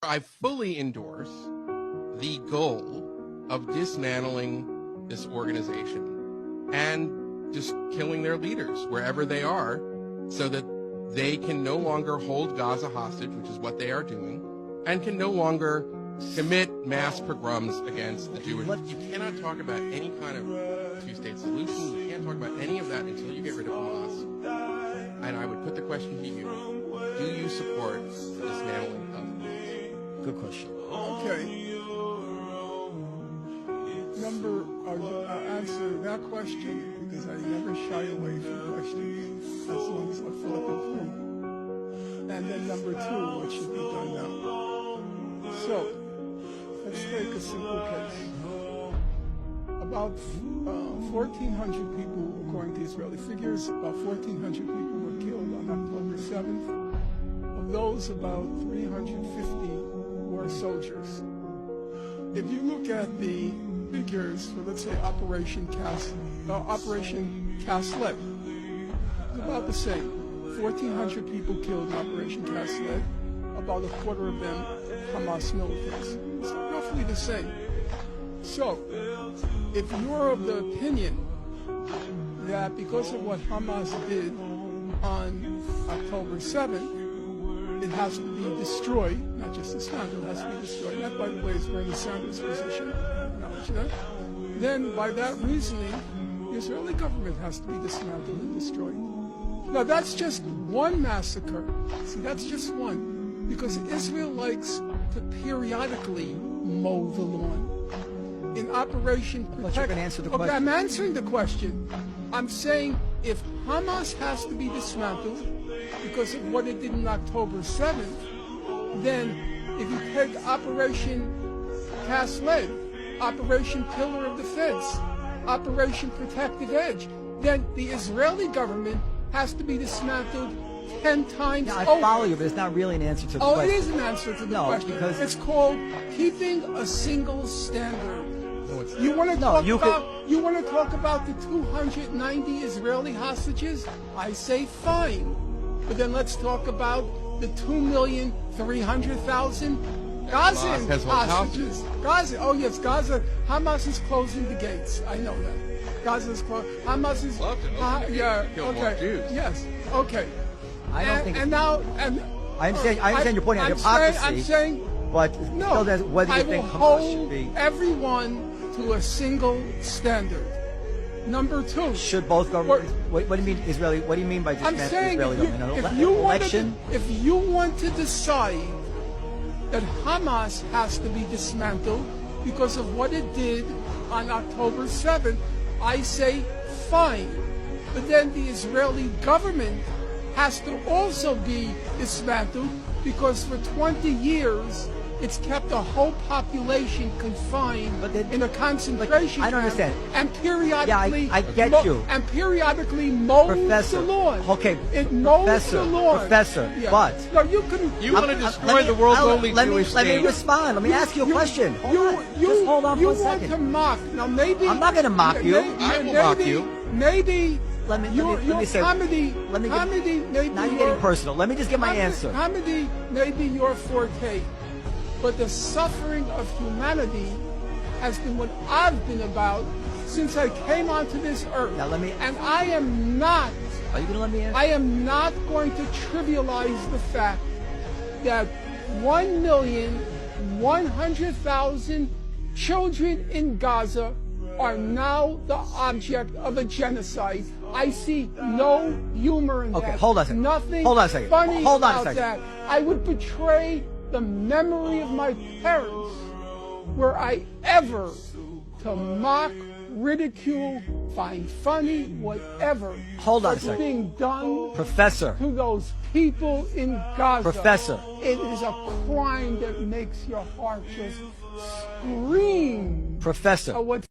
I fully endorse the goal of dismantling this organization and just killing their leaders wherever they are so that they can no longer hold Gaza hostage, which is what they are doing, and can no longer commit mass pogroms against the Jewish. You cannot talk about any kind of two-state solution. You can't talk about any of that until you get rid of Hamas. And I would put the question to you, do you support dismantling of Hamas? Good question. Okay. I'll answer that question because I never shy away from questions as long as I thought them through. And then number two, what should be done now? So, let's take a simple case. About 1,400 people, according to Israeli figures, about 1,400 people were killed on October 7th. Of those, about 350 were soldiers. If you look at the figures for, let's say, Operation Cast-Lead, it's about the same. 1,400 people killed in Operation Cast-Lead, about a quarter of them Hamas militants. It's roughly the same. So, if you're of the opinion that because of what Hamas did on October 7th, it has to be destroyed, not just dismantled, it has to be destroyed. That, by the way, is Bernie Sanders' position. Acknowledge that. Then, by that reasoning, the Israeli government has to be dismantled and destroyed. Now, that's just one massacre. See, that's just one. Because Israel likes to periodically mow the lawn. In Operation Protect... But you're going to answer the question. Okay, I'm answering the question. I'm saying if Hamas has to be dismantled because of what it did on October 7th, then if you take Operation Cast-Lead, Operation Pillar of Defense, Operation Protective Edge, then the Israeli government has to be dismantled 10 times over. I follow you, but it's not really an answer to the question. Oh, it is an answer to the question. Because it's called keeping a single standard. No, it's You want to talk about the 290 Israeli hostages? I say fine. But then let's talk about the 2,300,000 Gaza hostages. Gaza. Oh yes, Gaza. Hamas is closing the gates. I know that. Gaza is closed. Hamas is. Yeah. Okay. Yes. Okay. I don't think. And now. I understand your point on hypocrisy. I'm saying. But no. Whether you think Hamas should be. Everyone to a single standard. Number two. Should both governments? What do you mean Israeli? What do you mean by dismantling Israeli government? If you want to decide that Hamas has to be dismantled because of what it did on October 7th, I say fine. But then the Israeli government has to also be dismantled because for 20 years it's kept a whole population confined in a concentration camp. I don't understand. And periodically, I get you. And periodically mows the lawn. Okay, it mows the lawn. Professor, yeah. but no, you can. You want to destroy the world's only Jewish state. Let me respond. Let me ask you a question. Just hold on for a second. You want to mock. Now maybe I'm not going to mock you. I will mock you. Maybe. Let me say. Comedy. Maybe now you're getting personal. Let me just get my answer. Comedy may be your forte, but the suffering of humanity has been what I've been about since I came onto this earth. Now and I am not. Are you going to let me answer? I am not going to trivialize the fact that 1,100,000 children in Gaza are now the object of a genocide. I see no humor in that. Okay, hold on a second. Nothing hold on a second. funny hold on about a second. that. I would betray the memory of my parents were I ever to mock, ridicule, find funny, whatever. Hold on a what's second. being done Professor. to those people in Gaza. Professor. It is a crime that makes your heart just scream. Professor. What's